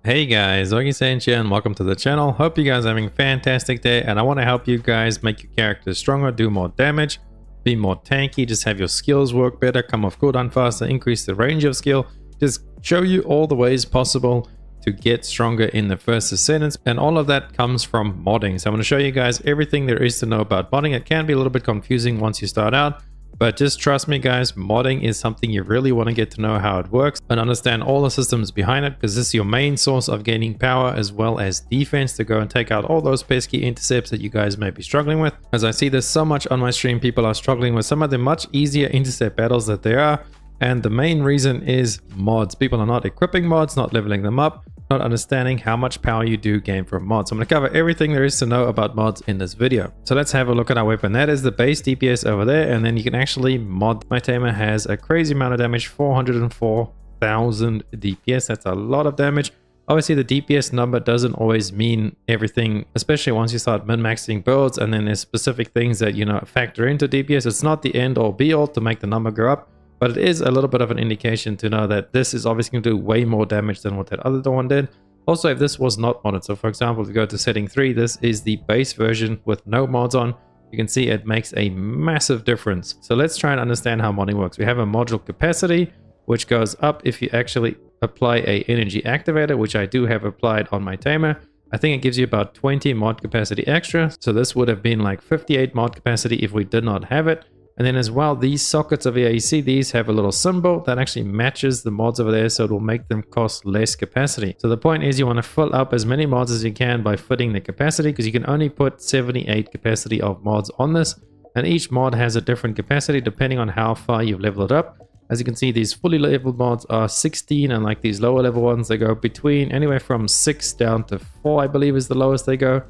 Hey guys, Augiesaint here and welcome to the channel. Hope you guys are having a fantastic day, and I want to help you guys make your characters stronger, do more damage, be more tanky, just have your skills work better, come off cooldown faster, increase the range of skill, just show you all the ways possible to get stronger in the First Descendant, and all of that comes from modding. So I'm going to show you guys everything there is to know about modding. It can be a little bit confusing once you start out, but just trust me guys, modding is something you really want to get to know how it works and understand all the systems behind it, because this is your main source of gaining power as well as defense to go and take out all those pesky intercepts that you guys may be struggling with. As I see this so much on my stream, people are struggling with some of the much easier intercept battles that there are, and the main reason is mods. People are not equipping mods, not leveling them up, not understanding how much power you do gain from mods. So I'm going to cover everything there is to know about mods in this video. So let's have a look at our weapon. That is the base DPS over there, and then you can actually mod. My tamer has a crazy amount of damage, 404,000 DPS. That's a lot of damage. Obviously the DPS number doesn't always mean everything, especially once you start min-maxing builds and then there's specific things that factor into DPS. It's not the end all be all to make the number go up, but it is a little bit of an indication to know that this is obviously going to do way more damage than what that other one did. Also, if this was not modded, so for example, if you go to setting 3, this is the base version with no mods on, you can see it makes a massive difference. So let's try and understand how modding works. We have a module capacity, which goes up if you actually apply a energy activator, which I do have applied on my tamer. I think it gives you about 20 mod capacity extra. So this would have been like 58 mod capacity if we did not have it. And then as well, these sockets over here, you see these have a little symbol that actually matches the mods over there, so it will make them cost less capacity. So the point is you want to fill up as many mods as you can by fitting the capacity, because you can only put 78 capacity of mods on this, and each mod has a different capacity depending on how far you've leveled it up. As you can see, these fully leveled mods are 16, and like these lower level ones, they go between anywhere from 6 down to 4, I believe is the lowest they go.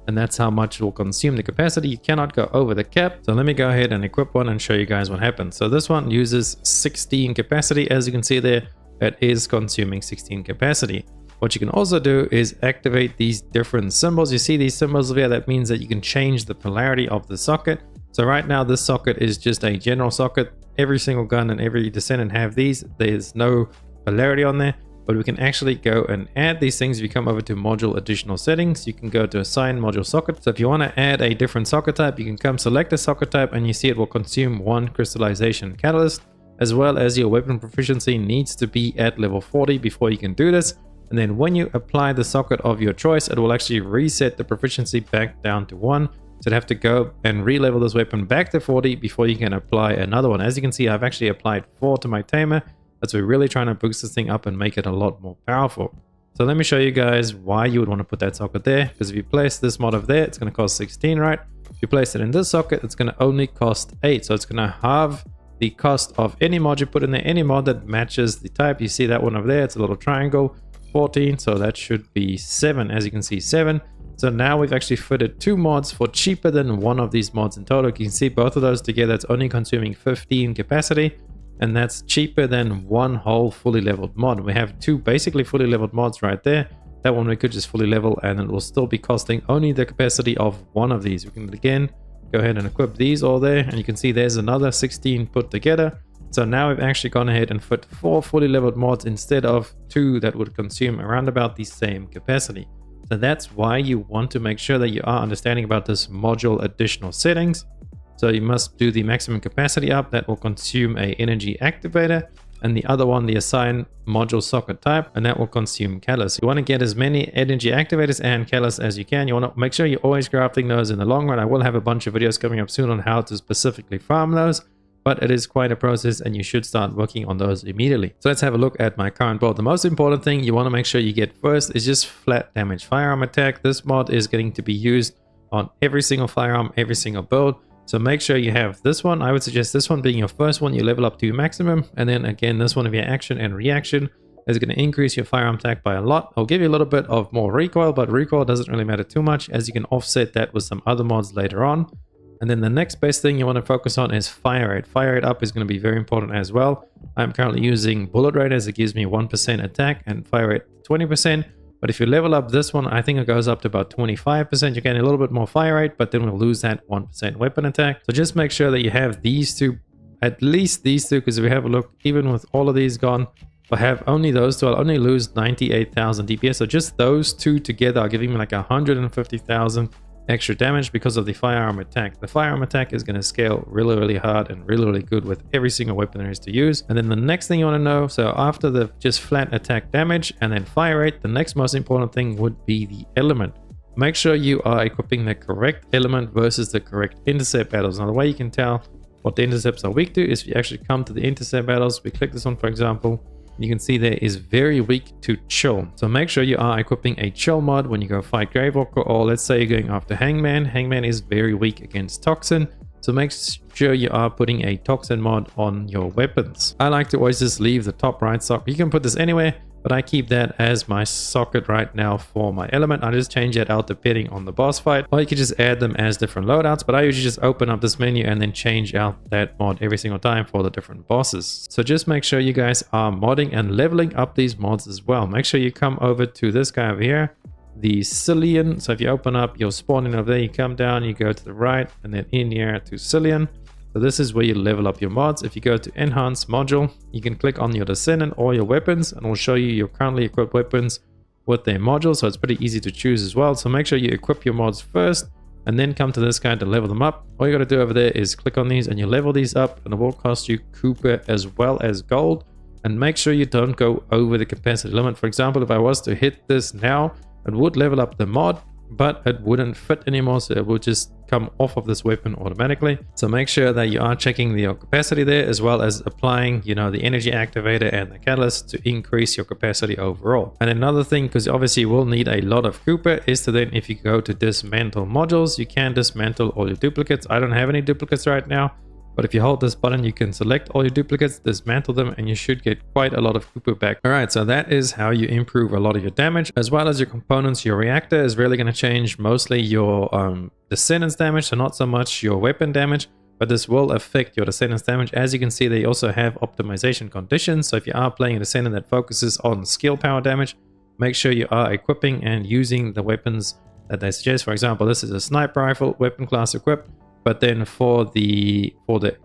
And that's how much it will consume the capacity. You cannot go over the cap. So let me go ahead and equip one and show you guys what happens. So this one uses 16 capacity. As you can see there, it is consuming 16 capacity. What you can also do is activate these different symbols. You see these symbols over here, that means that you can change the polarity of the socket. So right now this socket is just a general socket. Every single gun and every descendant have these. There's no polarity on there. But we can actually go and add these things. If you come over to module additional settings, you can go to assign module socket. So if you want to add a different socket type, you can come select a socket type, and you see it will consume 1 crystallization catalyst, as well as your weapon proficiency needs to be at level 40 before you can do this. And then when you apply the socket of your choice, it will actually reset the proficiency back down to 1. So you'd have to go and re-level this weapon back to 40 before you can apply another one. As you can see, I've actually applied 4 to my tamer. That's we're really trying to boost this thing up and make it a lot more powerful. So let me show you guys why you would want to put that socket there. Because if you place this mod over there, it's going to cost 16, right? If you place it in this socket, it's going to only cost 8. So it's going to halve the cost of any mod you put in there, any mod that matches the type. You see that one over there, it's a little triangle, 14. So that should be 7, as you can see, 7. So now we've actually fitted 2 mods for cheaper than one of these mods in total. You can see both of those together, it's only consuming 15 capacity. And that's cheaper than one whole fully leveled mod. We have 2 basically fully leveled mods right there. That one we could just fully level, and it will still be costing only the capacity of one of these. We can again go ahead and equip these all there, and you can see there's another 16 put together. So now we've actually gone ahead and fit 4 fully leveled mods instead of 2 that would consume around about the same capacity. So that's why you want to make sure that you are understanding about this module additional settings. So you must do the maximum capacity up. That will consume a energy activator, and the other one, the assign module socket type, and that will consume catalyst. You want to get as many energy activators and catalyst as you can. You want to make sure you're always crafting those in the long run. I will have a bunch of videos coming up soon on how to specifically farm those, but it is quite a process and you should start working on those immediately. So let's have a look at my current build. The most important thing you want to make sure you get first is just flat damage firearm attack. This mod is going to be used on every single firearm, every single build. So make sure you have this one. I would suggest this one being your first one. You level up to your maximum. And then again, this one of your action and reaction is going to increase your firearm attack by a lot. I'll give you a little bit of more recoil, but recoil doesn't really matter too much, as you can offset that with some other mods later on. And then the next best thing you want to focus on is fire rate. Fire rate up is going to be very important as well. I'm currently using bullet rate, as it gives me 1% attack and fire rate 20%. But if you level up this one, I think it goes up to about 25%. You're getting a little bit more fire rate, but then we'll lose that 1% weapon attack. So just make sure that you have these 2, at least these 2, because if we have a look, even with all of these gone, If I have only those two, I'll only lose 98,000 DPS. So just those two together are giving me like 150,000 extra damage because of the firearm attack. The firearm attack is going to scale really hard and really good with every single weapon there is to use. And then the next thing you want to know, so after the just flat attack damage and then fire rate, the next most important thing would be the element. Make sure you are equipping the correct element versus the correct intercept battles. Now the way you can tell what the intercepts are weak to is if you actually come to the intercept battles. We click this one, for example, you can see there is very weak to chill. So make sure you are equipping a chill mod when you go fight Gravewalker, or let's say you're going after Hangman. Hangman is very weak against Toxin, so make sure you are putting a Toxin mod on your weapons. I like to always just leave the top right socket. You can put this anywhere, but I keep that as my socket right now for my element. I just change that out depending on the boss fight, or you can just add them as different loadouts, but I usually just open up this menu and then change out that mod every single time for the different bosses. So just make sure you guys are modding and leveling up these mods as well. Make sure you come over to this guy over here, the Cillian. So if you open up your spawning over there, you come down, you go to the right, and then in here to Cillian. So this is where you level up your mods. If you go to Enhance Module, you can click on your Descendant or your weapons, and it will show you your currently equipped weapons with their modules. So it's pretty easy to choose as well. So make sure you equip your mods first and then come to this guy to level them up. All you got to do over there is click on these and you level these up, and it will cost you Cooper as well as gold. And make sure you don't go over the capacity limit. For example, if I was to hit this now, it would level up the mod, but it wouldn't fit anymore, so it will just come off of this weapon automatically. So make sure that you are checking the capacity there, as well as applying, you know, the energy activator and the catalyst to increase your capacity overall. And another thing, because obviously you will need a lot of Cooper, is to then, if you go to dismantle modules, you can dismantle all your duplicates. I don't have any duplicates right now, but if you hold this button, you can select all your duplicates, dismantle them, and you should get quite a lot of Cooper back. All right, so that is how you improve a lot of your damage, as well as your components. Your reactor is really going to change mostly your Descendants damage, so not so much your weapon damage, but this will affect your Descendants damage. As you can see, they also have optimization conditions. So if you are playing a Descendant that focuses on skill power damage, make sure you are equipping and using the weapons that they suggest. For example, this is a sniper rifle, weapon class equipped. But then for the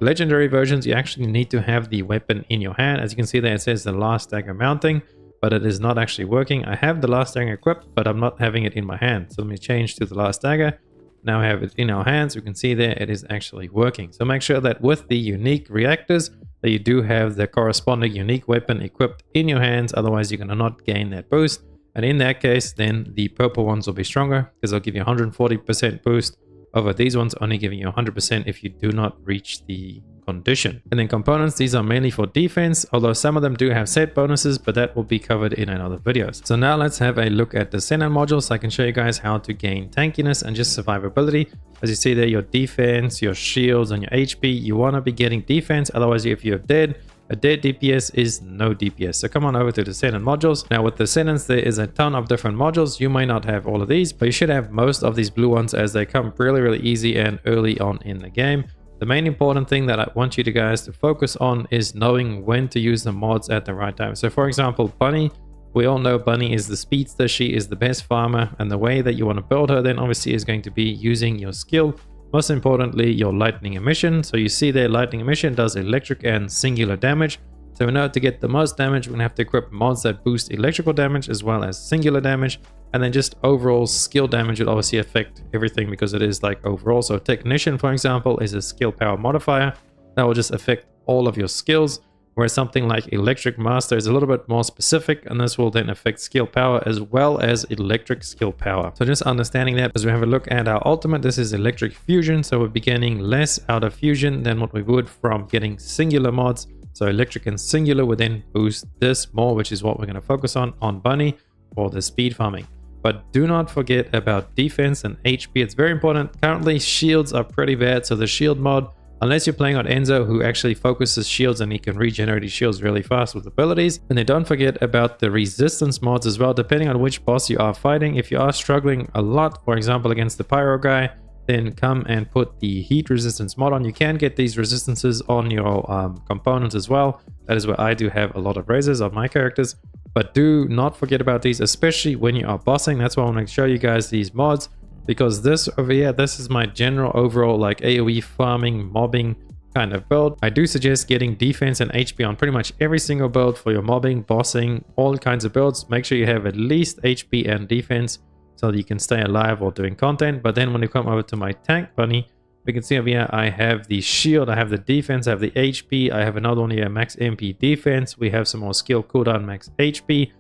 legendary versions, you actually need to have the weapon in your hand. As you can see there, it says the last dagger mounting, but it is not actually working. I have the last dagger equipped, but I'm not having it in my hand. So let me change to the last dagger. Now we have it in our hands. You can see there it is actually working. So make sure that with the unique reactors that you do have the corresponding unique weapon equipped in your hands. Otherwise, you're going to not gain that boost. And in that case, then the purple ones will be stronger because they'll give you 140% boost over these ones, only giving you 100% if you do not reach the condition. And then components, these are mainly for defense, although some of them do have set bonuses, but that will be covered in another videos. So now let's have a look at the Descendant modules. So I can show you guys how to gain tankiness and just survivability. As you see there, your defense, your shields, and your HP, you want to be getting defense. Otherwise, if you're dead, a dead DPS is no DPS. So come on over to the Descendant modules. Now with Descendants, there is a ton of different modules. You may not have all of these, but you should have most of these blue ones, as they come really easy and early on in the game. The main important thing that I want you guys to focus on is knowing when to use the mods at the right time. So for example, Bunny, we all know Bunny is the speedster. She is the best farmer, and the way that you want to build her then obviously is going to be using your skill. Most importantly, your lightning emission. So you see there, lightning emission does electric and singular damage. So in order to get the most damage, we're going to have to equip mods that boost electrical damage as well as singular damage. And then just overall skill damage will obviously affect everything because it is like overall. So Technician, for example, is a skill power modifier that will just affect all of your skills. Whereas something like Electric Master is a little bit more specific, and this will then affect skill power as well as electric skill power. So just understanding that, as we have a look at our ultimate, this is Electric Fusion. So we're getting less out of Fusion than what we would from getting singular mods. So Electric and Singular would then boost this more, which is what we're going to focus on Bunny for the speed farming. But do not forget about defense and HP. It's very important. Currently, shields are pretty bad. So the shield mod, unless you're playing on Enzo, who actually focuses shields and he can regenerate his shields really fast with abilities. And then don't forget about the resistance mods as well, depending on which boss you are fighting. If you are struggling a lot, for example, against the Pyro guy, then come and put the heat resistance mod on. You can get these resistances on your components as well. That is where I do have a lot of raises on my characters. But do not forget about these, especially when you are bossing. That's why I want to show you guys these mods. Because this over here, this is my general overall like AoE farming, mobbing kind of build. I do suggest getting defense and HP on pretty much every single build for your mobbing, bossing, all kinds of builds. Make sure you have at least HP and defense so that you can stay alive while doing content. But then when you come over to my tank bunny, we can see over here I have the shield, I have the defense, I have the HP, I have another one here, max MP defense. We have some more skill cooldown, max HP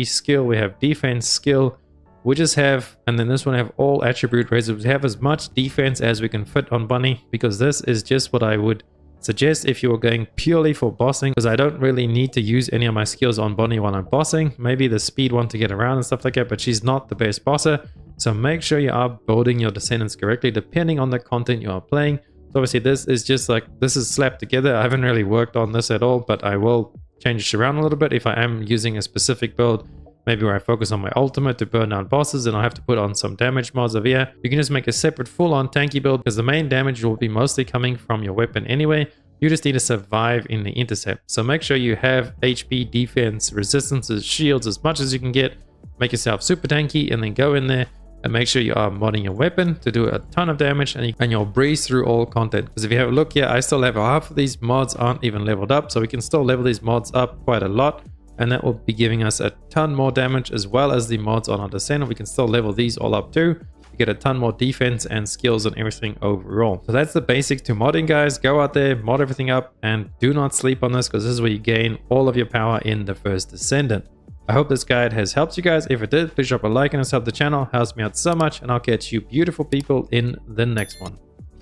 skill, we have defense skill. We just have, and then this one I have all attribute raises. We have as much defense as we can fit on bunny, because this is just what I would suggest if you are going purely for bossing, because I don't really need to use any of my skills on bunny while I'm bossing. Maybe the speed one to get around and stuff like that, but she's not the best bosser. So make sure you are building your descendants correctly depending on the content you are playing. So obviously this is just like, this is slapped together. I haven't really worked on this at all, but I will change it around a little bit if I am using a specific build. Maybe where I focus on my ultimate to burn down bosses, and I'll have to put on some damage mods over here. You can just make a separate full-on tanky build, because the main damage will be mostly coming from your weapon anyway. You just need to survive in the intercept. So make sure you have HP, defense, resistances, shields as much as you can get. Make yourself super tanky and then go in there and make sure you are modding your weapon to do a ton of damage, and you'll breeze through all content. Because if you have a look here, I still have half of these mods aren't even leveled up, so we can still level these mods up quite a lot. And that will be giving us a ton more damage, as well as the mods on our descendant. We can still level these all up too. You get a ton more defense and skills and everything overall. So that's the basics to modding, guys. Go out there, mod everything up, and do not sleep on this, because this is where you gain all of your power in the First Descendant. I hope this guide has helped you guys. If it did, please drop a like and sub the channel. Helps me out so much, and I'll catch you beautiful people in the next one.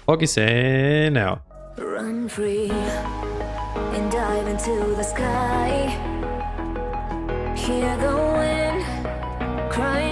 Augiesaint out. Run free and dive into the sky. Hear the wind crying.